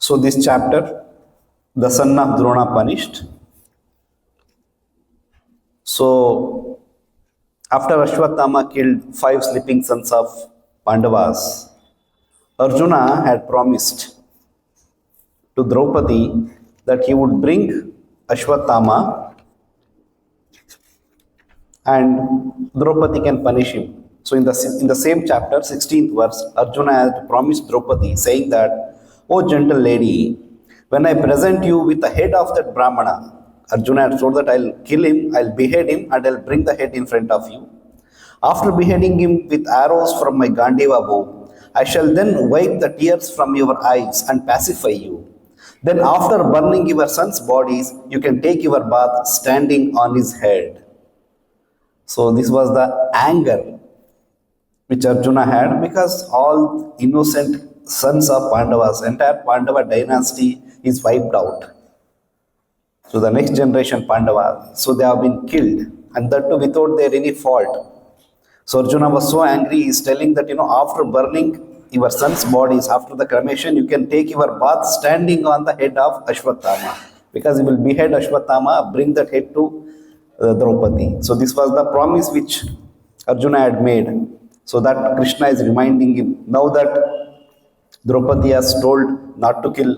So this chapter, the son of Drona punished. So after Ashwatthama killed 5 sleeping sons of Pandavas, Arjuna had promised to Draupadi that he would bring Ashwatthama and Draupadi can punish him. So in the same chapter, 16th verse, Arjuna had promised Draupadi, saying that, "O gentle lady, when I present you with the head of that Brahmana," Arjuna had told that I'll kill him, I'll behead him, and I'll bring the head in front of you. After beheading him with arrows from my Gandiva bow, I shall then wipe the tears from your eyes and pacify you. Then after burning your sons' bodies, you can take your bath standing on his head. So this was the anger which Arjuna had, because all innocent sons of Pandavas, entire Pandava dynasty is wiped out. So the next generation Pandava, so they have been killed, and that too without their any fault. So Arjuna was so angry, he is telling that, after burning your sons' bodies, after the cremation, you can take your bath standing on the head of Ashwatthama, because he will behead Ashwatthama, bring that head to Draupadi. So this was the promise which Arjuna had made. So that Krishna is reminding him. Now that Draupadi has told not to kill,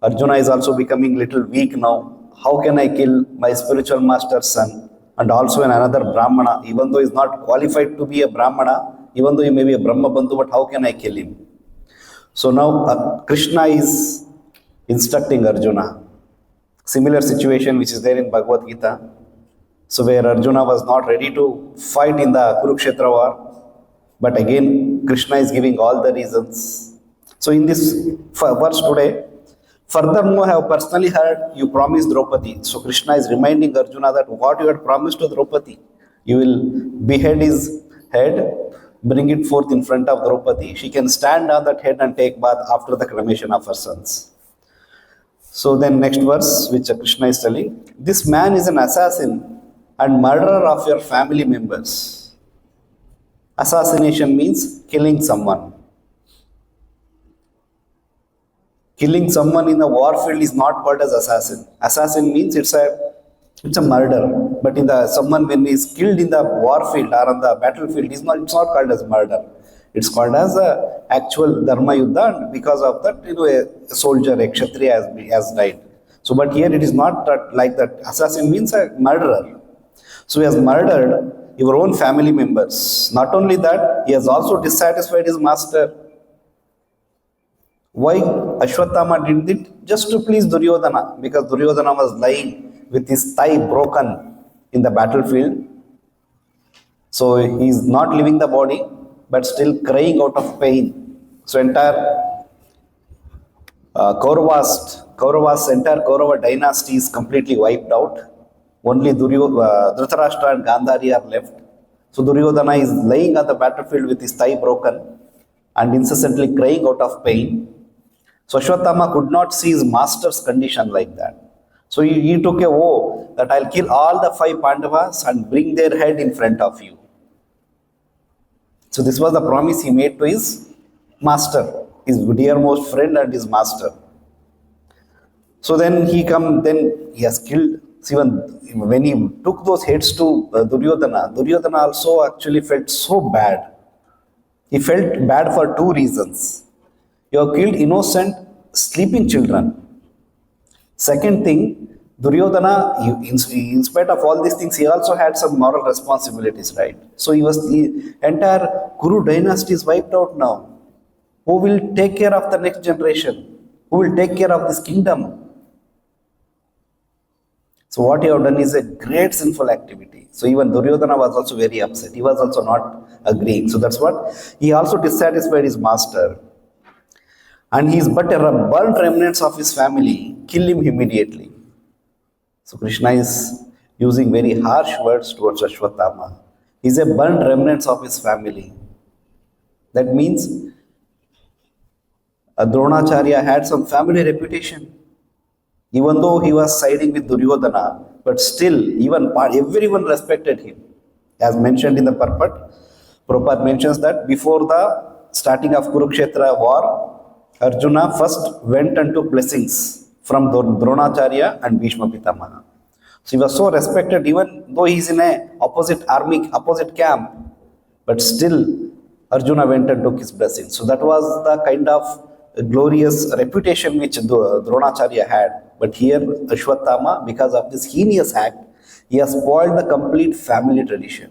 Arjuna is also becoming little weak now. How can I kill my spiritual master's son? And also another Brahmana, even though he is not qualified to be a Brahmana, even though he may be a Brahma Bandhu, but how can I kill him? So now Krishna is instructing Arjuna. Similar situation which is there in Bhagavad Gita. So where Arjuna was not ready to fight in the Kurukshetra war, but again Krishna is giving all the reasons. So in this verse today, furthermore, I have personally heard you promise Draupadi. So Krishna is reminding Arjuna that what you had promised to Draupadi, you will behead his head, bring it forth in front of Draupadi. She can stand on that head and take bath after the cremation of her sons. So then next verse, which Krishna is telling, this man is an assassin and murderer of your family members. Assassination means killing someone. Killing someone in the warfield is not called as assassin. Assassin means it's a murder. But someone when he is killed in the warfield or on the battlefield, it's not called as murder. It's called as a actual dharma yuddha, and because of that, a soldier, a kshatriya has died. So, but here it is not like that. Assassin means a murderer. So he has murdered your own family members. Not only that, he has also dissatisfied his master. Why Ashwatthama did it? Just to please Duryodhana, because Duryodhana was lying with his thigh broken in the battlefield. So he is not leaving the body, but still crying out of pain. So entire Kauravas, entire Kaurava dynasty is completely wiped out. Only Dhritarashtra and Gandhari are left. So Duryodhana is lying on the battlefield with his thigh broken and incessantly crying out of pain. So Ashwatthama could not see his master's condition like that. So he took a vow that I'll kill all the 5 Pandavas and bring their head in front of you. So this was the promise he made to his master, his dearmost friend and his master. So then he has killed. See, when he took those heads to Duryodhana also actually felt so bad. He felt bad for 2 reasons. You have killed innocent sleeping children. Second thing, Duryodhana, in spite of all these things, he also had some moral responsibilities, right? So the entire Kuru dynasty is wiped out now. Who will take care of the next generation? Who will take care of this kingdom? So what he have done is a great sinful activity. So even Duryodhana was also very upset. He was also not agreeing. So that's what, he also dissatisfied his master. And he is but a burnt remnants of his family. Kill him immediately. So Krishna is using very harsh words towards Ashwatthama. He is a burnt remnants of his family. That means Dronacharya had some family reputation. Even though he was siding with Duryodhana, but still, everyone respected him. As mentioned in the purport, Prabhupada mentions that before the starting of Kurukshetra war, Arjuna first went and took blessings from Dronacharya and Bhishma Pitamaha. So he was so respected, even though he's in a opposite army, opposite camp, but still Arjuna went and took his blessings. So that was the kind of glorious reputation which Dronacharya had. But here Ashwatthama, because of this heinous act, he has spoiled the complete family tradition.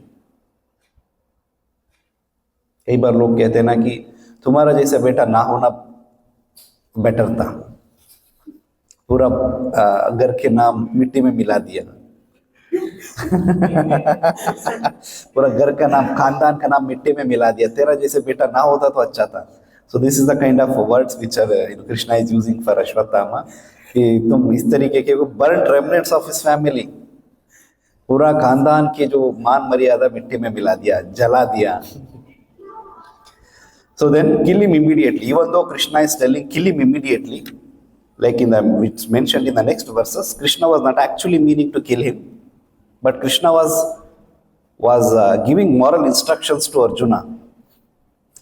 कई बार लोग कहते हैं ना कि तुम्हारा जैसा बेटा ना होना बेटर था, पूरा घर के नाम मिट्टी में मिला दिया पूरा घर का नाम, खानदान का नाम मिट्टी में मिला दिया, तेरा जैसे बेटा ना होता तो अच्छा था. So this is the kind of words which are Krishna is using for Ashwatthama, कि तुम इस तरीके के burnt remnants of his family, पूरा खानदान के जो मान मर्यादा मिट्टी में मिला दिया, जला दिया. So then kill him immediately, even though Krishna is telling kill him immediately, like it's mentioned in the next verses, Krishna was not actually meaning to kill him, but Krishna was giving moral instructions to Arjuna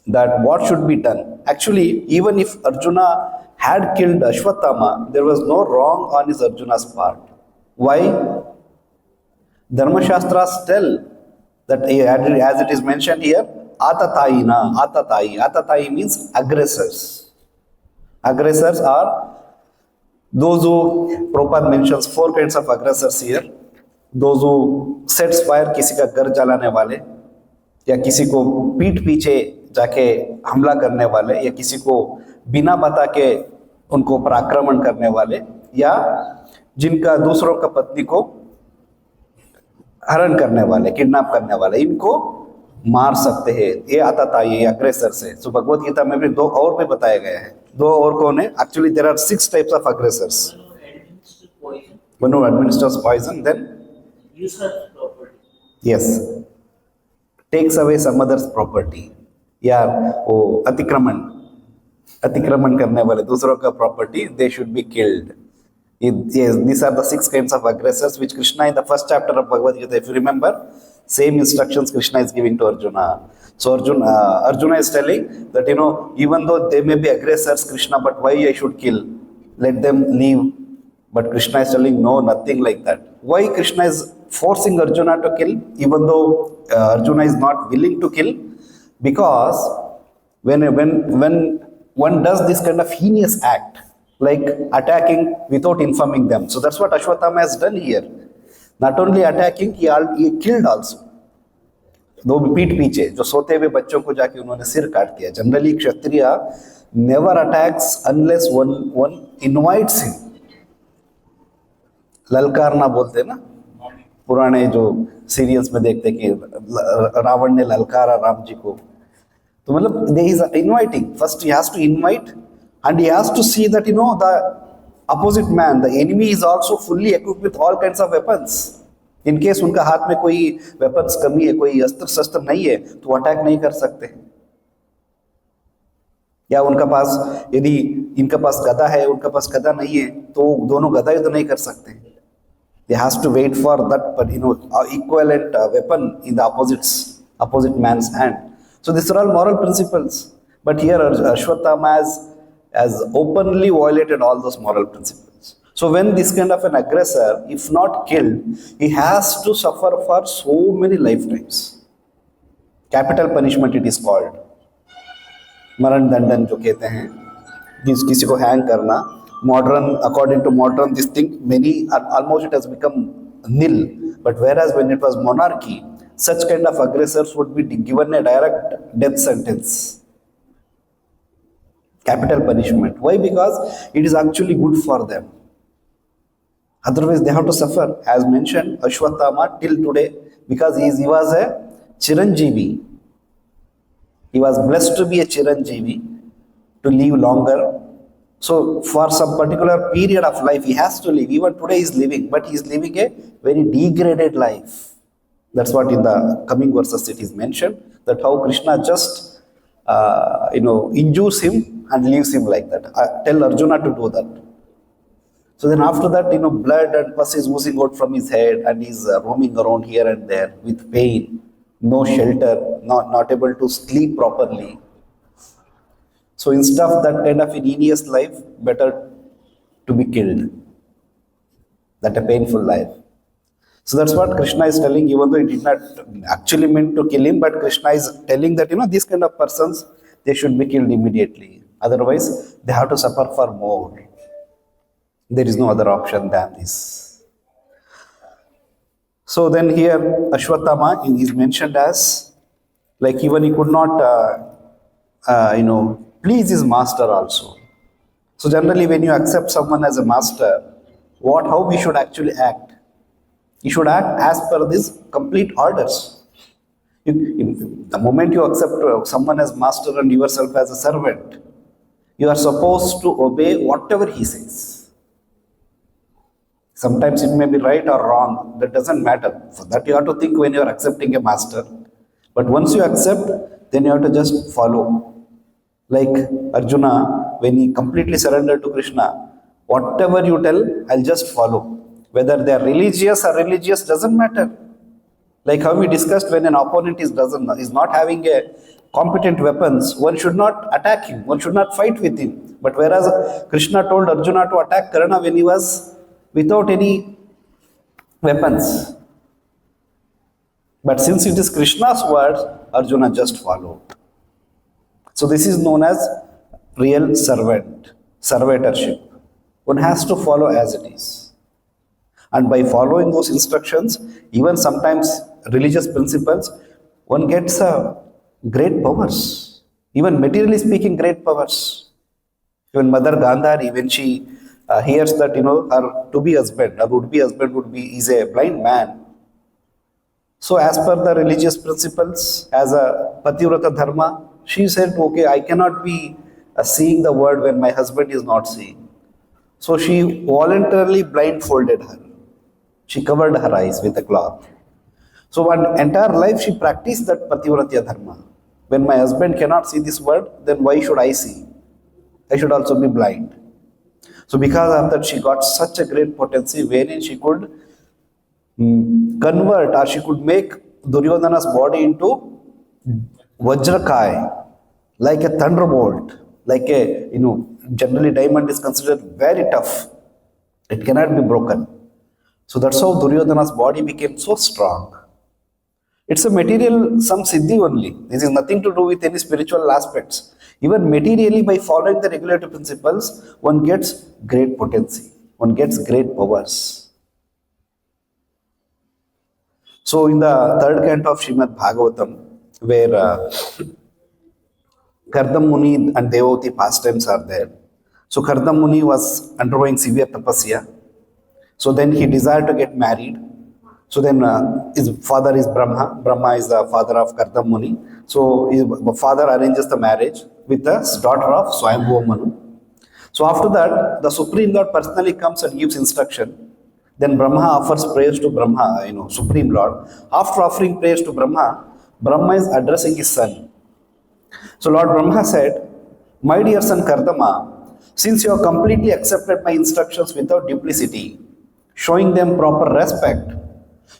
that what should be done. Actually, even if Arjuna had killed Ashwatthama, there was no wrong on his Arjuna's part. Why? Dharma Shastras tell that, as it is mentioned here, Atatayina, Atatayi means aggressors. Aggressors are those who, Prabhupada mentions 4 kinds of aggressors here. Those who sets fire, किसी का घर जलाने वाले, या किसी को पीठ पीछे जाके हमला करने वाले, या किसी को बिना बता के उनको पर आक्रमण करने वाले, या जिनका दूसरों का पत्नी को हरण करने वाले, किडनैप करने वाले, इनको मार सकते हैं. ये आताताई अग्रेसर से. सो भगवत गीता में भी 2 और भी बताया गया है. 2 और कौन है? Actually there are 6 types of aggressors. One who administers poison, then usurps property. Yes, takes away some other's property. या वो अतिक्रमण करने वाले दूसरों का property, they should be killed. Yes, these are the 6 kinds of aggressors which Krishna in the first chapter of Bhagavad Gita, if you remember, same instructions Krishna is giving to Arjuna. So Arjuna is telling that, even though they may be aggressors, Krishna, but why I should kill? Let them leave. But Krishna is telling, no, nothing like that. Why Krishna is forcing Arjuna to kill, even though Arjuna is not willing to kill? Because when one does this kind of heinous act, like attacking without informing them. So that's what Ashwatthama has done here. Not only attacking, he killed also. दो पीठ पीछे जो सोते हुए बच्चों को जाके उन्होंने सिर काट दिया. Generally Kshatriya never attacks unless one invites him. ललकारना बोलते ना, पुराने जो सीरियल्स में देखते कि रावण ने ललकारा राम जी को, तो मतलब there is inviting. First he has to invite and he has to see that the opposite man, the enemy, is also fully equipped with all kinds of weapons. In case उनका हाथ में कोई वेपन्स कमी है, कोई अस्त्र शस्त्र नहीं है, तो अटैक नहीं कर सकते. या उनका पास, यदि इनका पास गदा है, उनका पास गदा नहीं है, तो दोनों गदा युद्ध नहीं कर सकते. They has to wait for that, but equivalent weapon in the opposite man's hand. So these are all moral principles. But here Ashwatthama has openly violated all those moral principles. So when this kind of an aggressor, if not killed, he has to suffer for so many lifetimes. Capital punishment it is called. मरण दंडन जो कहते हैं, किसी को hang करना. According to modern this thing, many almost it has become nil. But whereas when it was monarchy, such kind of aggressors would be given a direct death sentence. Capital punishment. Why? Because it is actually good for them. Otherwise they have to suffer. As mentioned, Ashwatthama till today, because he was a Chiranjeevi. He was blessed to be a Chiranjeevi, to live longer. So for some particular period of life he has to live. Even today he is living, but he is living a very degraded life. That's what in the coming verses it is mentioned, that how Krishna just injures him and leaves him like that. Tell Arjuna to do that. So then after that, blood and pus is oozing out from his head, and he's roaming around here and there with pain, no shelter, not able to sleep properly. So instead of that kind of a tedious life, better to be killed. That a painful life. So that's what Krishna is telling, even though he did not actually meant to kill him, but Krishna is telling that, these kind of persons, they should be killed immediately. Otherwise, they have to suffer for more. There is no other option than this. So then here, Ashwatthama is mentioned as, like even he could not, please his master also. So generally, when you accept someone as a master, how we should actually act? You should act as per these complete orders. The moment you accept someone as master and yourself as a servant, you are supposed to obey whatever he says. Sometimes it may be right or wrong, that doesn't matter. For that you have to think when you are accepting a master. But once you accept, then you have to just follow. Like Arjuna, when he completely surrendered to Krishna, whatever you tell, I'll just follow. Whether they are religious or religious doesn't matter. Like how we discussed, when an opponent is not having a competent weapons, one should not attack him, one should not fight with him. But whereas Krishna told Arjuna to attack Karna when he was without any weapons. But since it is Krishna's words, Arjuna just followed. So this is known as real servitorship. One has to follow as it is. And by following those instructions, even sometimes religious principles, one gets great powers. Even materially speaking, great powers. Even Mother Gandhari, when she hears that her to-be husband, her would-be husband is a blind man. So as per the religious principles, as a Pativrata Dharma, she said, okay, I cannot be seeing the word when my husband is not seeing. So she voluntarily blindfolded her. She covered her eyes with a cloth. So one entire life she practiced that Pativrata Dharma. When my husband cannot see this word, then why should I see? I should also be blind. So because of that, she got such a great potency wherein she could convert, or she could make Duryodhana's body into Vajrakai, like a thunderbolt, like generally diamond is considered very tough. It cannot be broken. So that's how Duryodhana's body became so strong. It's a material, some siddhi only. This is nothing to do with any spiritual aspects. Even materially, by following the regulative principles, one gets great potency. One gets great powers. So in the third canto of Srimad Bhagavatam, where Kardam Muni and Devavati pastimes are there. So Kardam Muni was undergoing severe tapasya. So then he desired to get married. So then his father is Brahma. Brahma is the father of Kardam Muni. So his father arranges the marriage with the daughter of Swayambhuva Manu. So after that, the Supreme Lord personally comes and gives instruction. Then Brahma offers prayers to Brahma, Supreme Lord. After offering prayers to Brahma, Brahma is addressing his son. So Lord Brahma said, my dear son Kardama, since you have completely accepted my instructions without duplicity, showing them proper respect,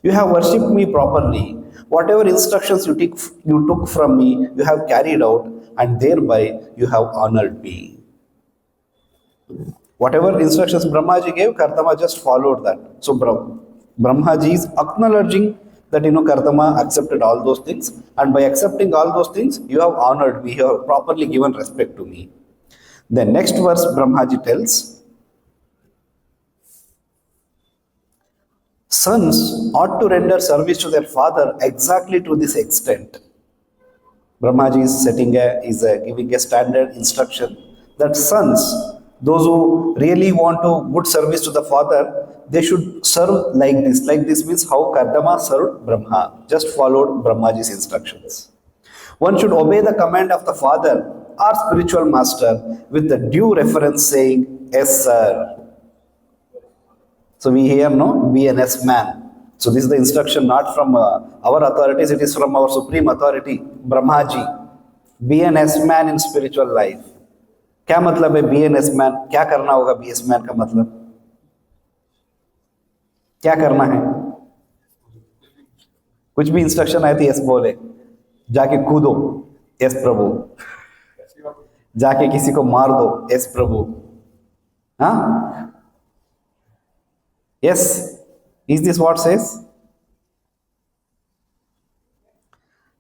you have worshipped me properly. Whatever instructions you took from me, you have carried out, and thereby you have honored me. Whatever instructions Brahmaji gave, Kardama just followed that. So Brahmaji is acknowledging that Kardama accepted all those things, and by accepting all those things, you have honored me, you have properly given respect to me. The next verse Brahmaji tells, sons ought to render service to their father exactly to this extent. Brahmaji is giving a standard instruction that sons, those who really want to good service to the father, they should serve like this. Like this means how Kardama served Brahma, just followed Brahmaji's instructions. One should obey the command of the father or spiritual master with the due reference saying, yes sir. So we hear, no, be an yes man. So this is the instruction not from our authorities, it is from our supreme authority, Brahmaji. Be an yes man in spiritual life. क्या मतलब है B N S man? क्या करना होगा B S man का मतलब? क्या करना है? कुछ भी इंस्ट्रक्शन आए तो यस बोले, जाके कूदो, यस प्रभु, जाके किसी को मार दो, यस प्रभु. हाँ, yes, is this what says?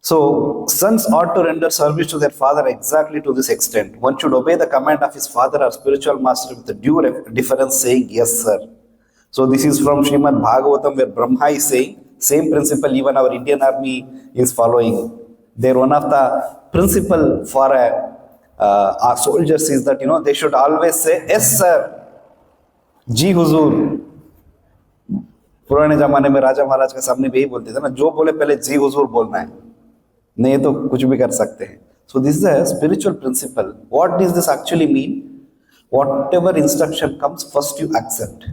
So, sons ought to render service to their father exactly to this extent. One should obey the command of his father or spiritual master with a due deference, saying, yes, sir. So, this is from Srimad Bhagavatam, where Brahma is saying, same principle even our Indian army is following. They're one of the principle for our soldiers is that, they should always say, yes, sir, जी हुजूर. पुराने जमाने में राजा महाराज के सामने भी यही बोलते थे ना, जो बोले पहले जी हुजूर बोलना है, नहीं तो कुछ भी कर सकते हैं. So this is a spiritual principle. What does this actually mean? Whatever instruction comes, first you accept.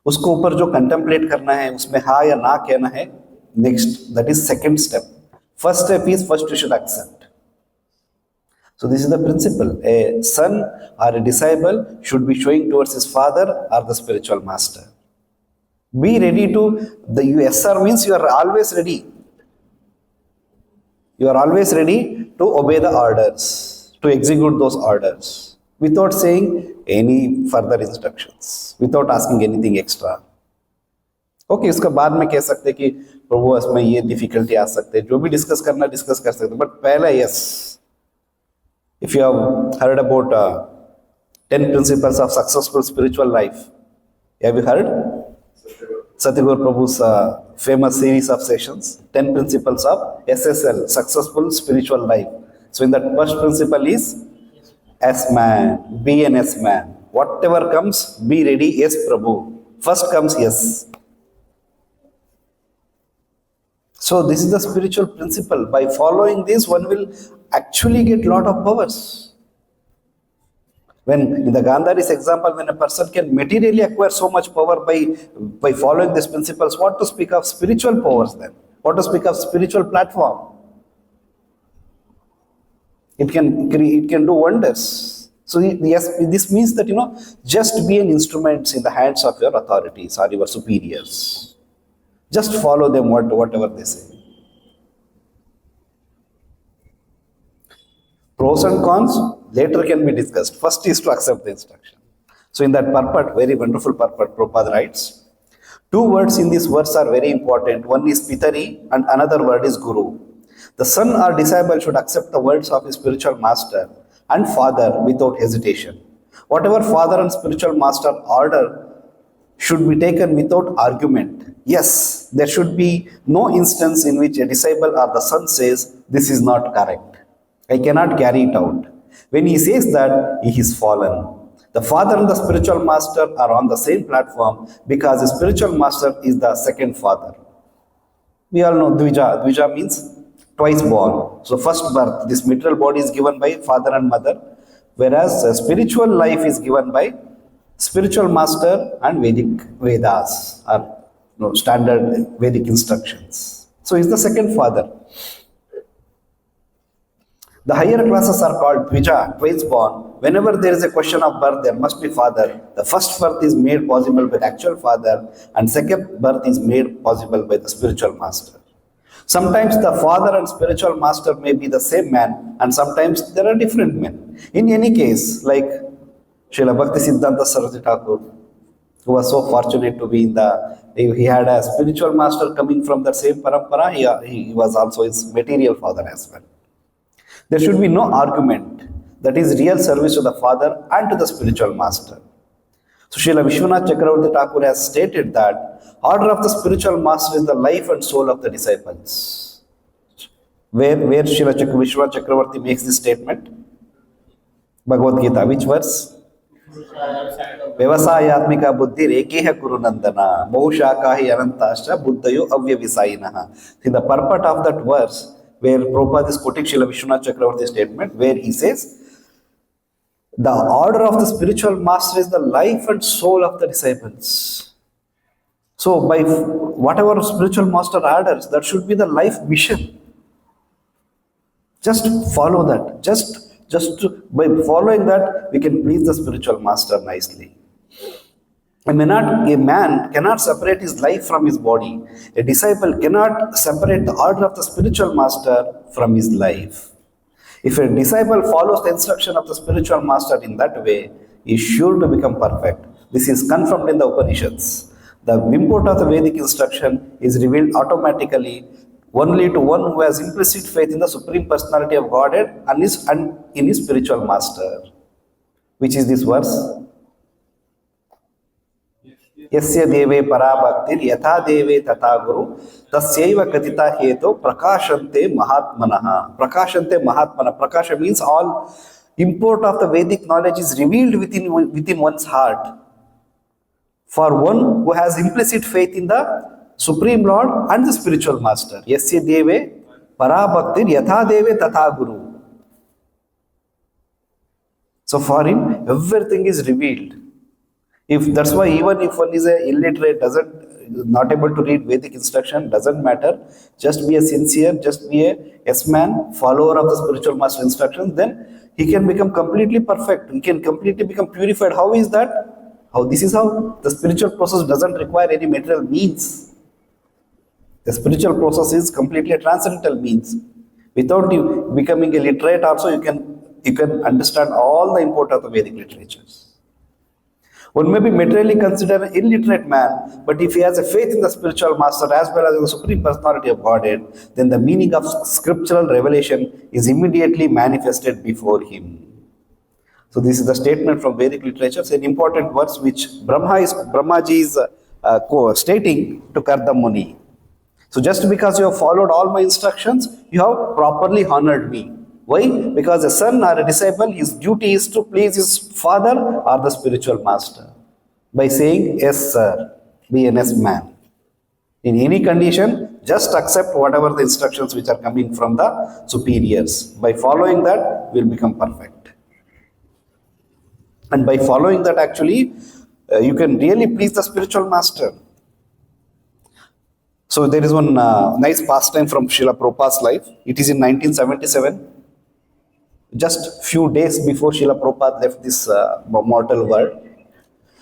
उसको ऊपर जो कंटेम्पलेट करना है, उसमें हाँ या ना कहना है, next, that is second step. First step is first you should accept. So this is the principle. A son or a disciple should be showing towards his father or the spiritual master. Be ready to, the yes sir means you are always ready. You are always ready to obey the orders, to execute those orders, without saying any further instructions, without asking anything extra. Okay, इसका बाद में कह सकते हैं कि प्रभु इसमें ये difficulty आ सकते हैं, जो भी डिस्कस करना डिस्कस कर सकते हैं, बट पहले yes. If you have heard about 10 principles of successful spiritual life, have you heard? Satyagur Prabhu's famous series of sessions, 10 principles of SSL, successful spiritual life. So in that first principle is S-man, be an S-man. Whatever comes, be ready, yes Prabhu. First comes yes. So this is the spiritual principle. By following this, one will actually get lot of powers. When in the Gandhari's example, when a person can materially acquire so much power by following these principles, what to speak of spiritual powers then? What to speak of spiritual platform? It can do wonders. So yes, this means that just be an instrument in the hands of your authorities or your superiors. Just follow them, whatever they say. Pros and cons later can be discussed. First is to accept the instruction. So in that purport, very wonderful purport, Prabhupada writes, two words in this verse are very important. One is Pitari and another word is Guru. The son or disciple should accept the words of his spiritual master and father without hesitation. Whatever father and spiritual master order should be taken without argument. Yes, there should be no instance in which a disciple or the son says, this is not correct, I cannot carry it out. When he says that, he is fallen. The father and the spiritual master are on the same platform because the spiritual master is the second father. We all know Dvija. Dvija means twice born. So first birth, this material body is given by father and mother, whereas spiritual life is given by spiritual master and Vedic Vedas, or standard Vedic instructions. So he's the second father. The higher classes are called Dvija, twice born. Whenever there is a question of birth, there must be father. The first birth is made possible by the actual father, and second birth is made possible by the spiritual master. Sometimes the father and spiritual master may be the same man, and sometimes there are different men. In any case, like Srila Bhakti Siddhanta Saraswati Thakur, who was so fortunate to be he had a spiritual master coming from the same parampara, he was also his material father as well. There should be no argument. That is real service to the father and to the spiritual master. So Srila Vishwanath Chakravarti Thakur has stated that order of the spiritual master is the life and soul of the disciples. Where Srila Vishwanath Chakravarti makes this statement? Bhagavad Gita, which verse? Vyavasayatmika buddhi rekeha kuru nandana mohushakahi anantascha buddhayo avyavisayinaha. See, the purport of that verse, where Prabhupada is quoting Srila Vishwanath Chakravarti's statement, where he says, the order of the spiritual master is the life and soul of the disciples. So by whatever spiritual master orders, that should be the life mission. Just follow that. By following that, we can please the spiritual master nicely. A man cannot separate his life from his body. A disciple cannot separate the order of the spiritual master from his life. If a disciple follows the instruction of the spiritual master in that way, he is sure to become perfect. This is confirmed in the Upanishads. The import of the Vedic instruction is revealed automatically only to one who has implicit faith in the Supreme Personality of Godhead and in his spiritual master. Which is this verse? Yasya deve parabhaktir yatha deve tatha guru tasyaiva katita heto prakashante mahatmanaha. Prakashante mahatmana. Prakasha means all import of the Vedic knowledge is revealed within one's heart. For one who has implicit faith in the Supreme Lord and the spiritual master. Yasya deve parabhaktir yatha deve tatha guru. So for him, everything is revealed. If that's why even if one is a illiterate, not able to read Vedic instruction, doesn't matter. Just be a sincere, just be a yes man, follower of the spiritual master instructions, then he can become completely perfect. He can completely become purified. How is that? This is how the spiritual process doesn't require any material means. The spiritual process is completely a transcendental means. Without you becoming a literate, also you can understand all the import of the Vedic literatures. One may be materially considered an illiterate man, but if he has a faith in the spiritual master as well as in the Supreme Personality of Godhead, then the meaning of scriptural revelation is immediately manifested before him. So this is the statement from Vedic literature. It's an important verse which Brahmaji is stating to Karda Muni. So just because you have followed all my instructions, you have properly honored me. Why? Because a son or a disciple, his duty is to please his father or the spiritual master by saying, yes sir, be an yes man. In any condition, just accept whatever the instructions which are coming from the superiors. By following that, we'll become perfect. And by following that, actually, you can really please the spiritual master. So there is one nice pastime from Srila Prabhupada's life. It is in 1977. Just few days before Srila Prabhupada left this mortal world.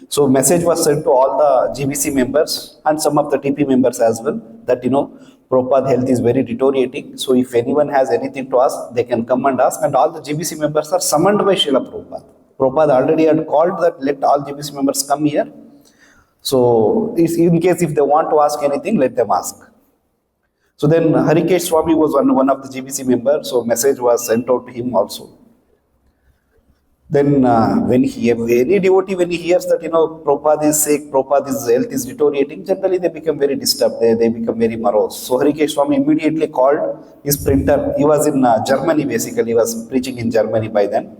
So message was sent to all the GBC members and some of the TP members as well that, Prabhupada health is very deteriorating. So if anyone has anything to ask, they can come and ask. And all the GBC members are summoned by Srila Prabhupada. Prabhupada already had called that let all GBC members come here. So in case if they want to ask anything, let them ask. So then Hare Swami was one of the GBC members, so message was sent out to him also. Then any devotee, when he hears that, Prabhupada is sick, Prabhupada's health is deteriorating, generally they become very disturbed, they become very morose. So Hare Swami immediately called his printer. He was in Germany basically, he was preaching in Germany by then.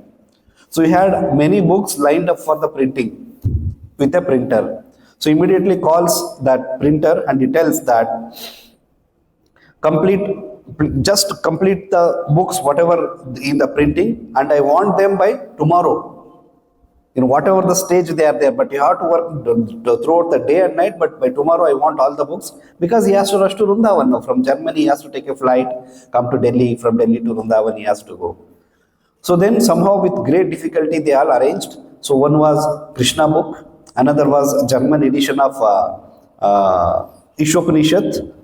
So he had many books lined up for the printing with a printer. So immediately calls that printer and he tells that, just complete the books, whatever in the printing, and I want them by tomorrow. In whatever the stage they are there, but you have to work throughout the day and night, but by tomorrow I want all the books, because he has to rush to Vrindavan now. From Germany he has to take a flight, come to Delhi, from Delhi to Vrindavan he has to go. So then somehow with great difficulty they all arranged. So one was Krishna book, another was German edition of Ishopanishad,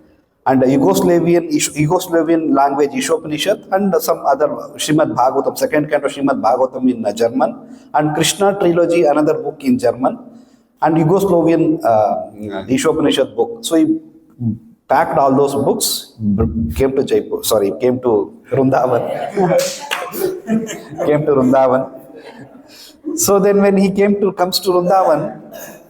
and Yugoslavian language Ishopanishad, and some other Srimad Bhagavatam, second kind of Srimad Bhagavatam in German, and Krishna trilogy, another book in German, and Yugoslavian Ishopanishad book. So he packed all those books, came to Vrindavan. Came to Vrindavan. So then when he comes to Vrindavan,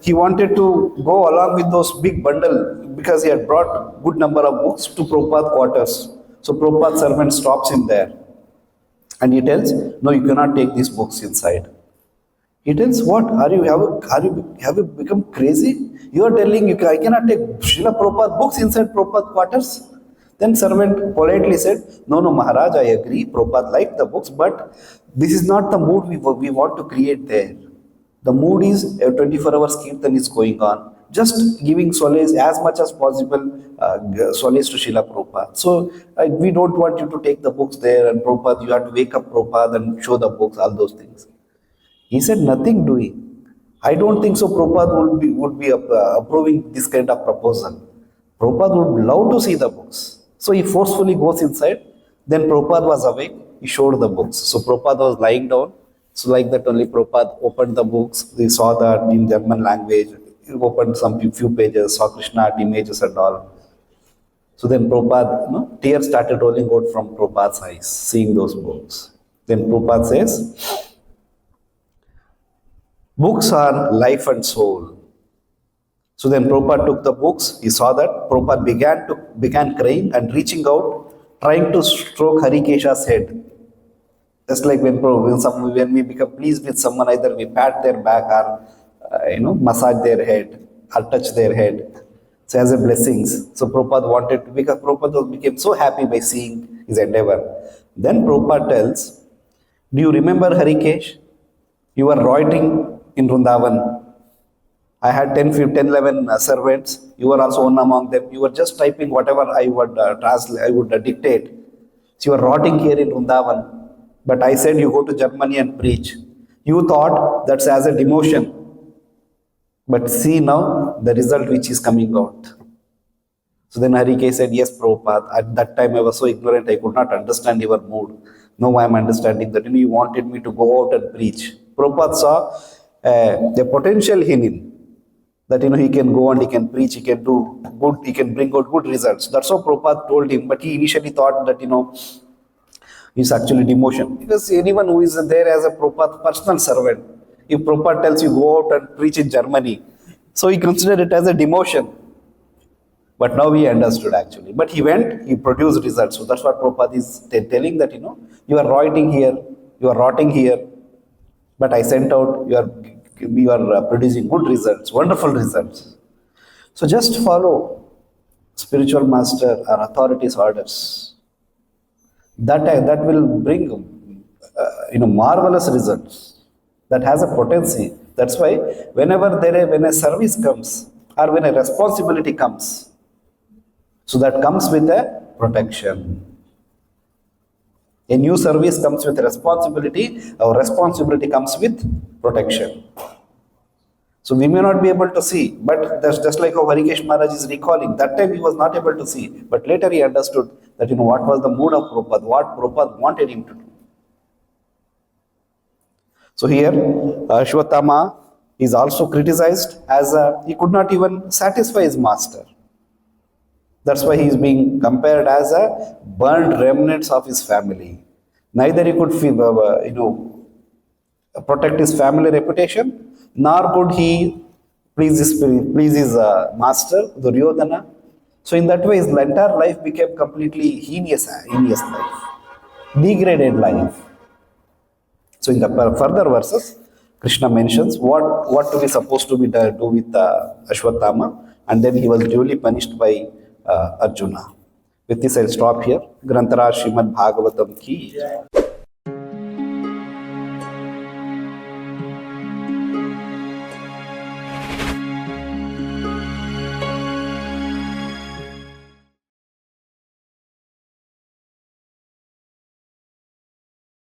he wanted to go along with those big bundle, because he had brought good number of books to Prabhupada quarters. So Prabhupada's servant stops him there and he tells, no, you cannot take these books inside. He tells, what? Have you become crazy? You are telling I cannot take Srila Prabhupada books inside Prabhupada quarters? Then servant politely said, no, Maharaj, I agree, Prabhupada liked the books, but this is not the mood we want to create there. The mood is a 24 hours kirtan is going on, just giving solace as much as possible, solace to Srila Prabhupada. So we don't want you to take the books there, and Prabhupada, you have to wake up Prabhupada and show the books, all those things. He said, nothing doing. I don't think so Prabhupada would be approving this kind of proposal. Prabhupada would love to see the books. So he forcefully goes inside. Then Prabhupada was awake. he showed the books. So Prabhupada was lying down. So like that only Prabhupada opened the books. He saw that in German language. He opened some few pages, saw Krishna art images and all. So then Prabhupada, tears started rolling out from Prabhupada's eyes, seeing those books. Then Prabhupada says, books are life and soul. So then Prabhupada took the books, he saw that, Prabhupada began crying and reaching out, trying to stroke Harikesha's head. Just like when we become pleased with someone, either we pat their back or massage their head or touch their head. So as a blessings. So Prabhupada wanted to, because Prabhupada became so happy by seeing his endeavor. Then Prabhupada tells, do you remember Harikesh? You were loitering in Vrindavan. I had 11 servants. You were also one among them. You were just typing whatever I would translate, I would dictate. So you were rotting here in Vrindavan. But I said you go to Germany and preach. You thought that's as a demotion. But see now the result which is coming out. So then Harike said, yes, Prabhupada. At that time I was so ignorant, I could not understand your mood. Now I am understanding that you wanted me to go out and preach. Prabhupada saw the potential in him. That he can go and he can preach, he can do good, he can bring out good results. That's what Prabhupada told him. But he initially thought that it's actually demotion. Because anyone who is there as a Prabhupada personal servant, if Prabhupada tells you go out and preach in Germany, so he considered it as a demotion. But now he understood actually. But he went, he produced results. So that's what Prabhupada is telling that, you are rotting here, you are rotting here, but I sent out, you are producing good results, wonderful results. So just follow spiritual master or authorities' orders. That will bring marvelous results. That has a potency. That's why whenever when a service comes or when a responsibility comes, so that comes with a protection. A new service comes with responsibility. Our responsibility comes with protection. So we may not be able to see, but that's just like how Harikesh Maharaj is recalling. That time he was not able to see, but later he understood that what was the mood of Prabhupada, what Prabhupada wanted him to do. So here, Ashwatthama is also criticized as he could not even satisfy his master. That's why he is being compared as a burned remnants of his family. Neither he could protect his family reputation, nor could he please his master, Duryodhana. So in that way, his entire life became completely heinous life, degraded life. So in the further verses, Krishna mentions what to be supposed to be do with Ashwatthama, and then he was duly punished by Arjuna. With this, I'll stop here. Grantaraj Srimad Bhagavatam ki.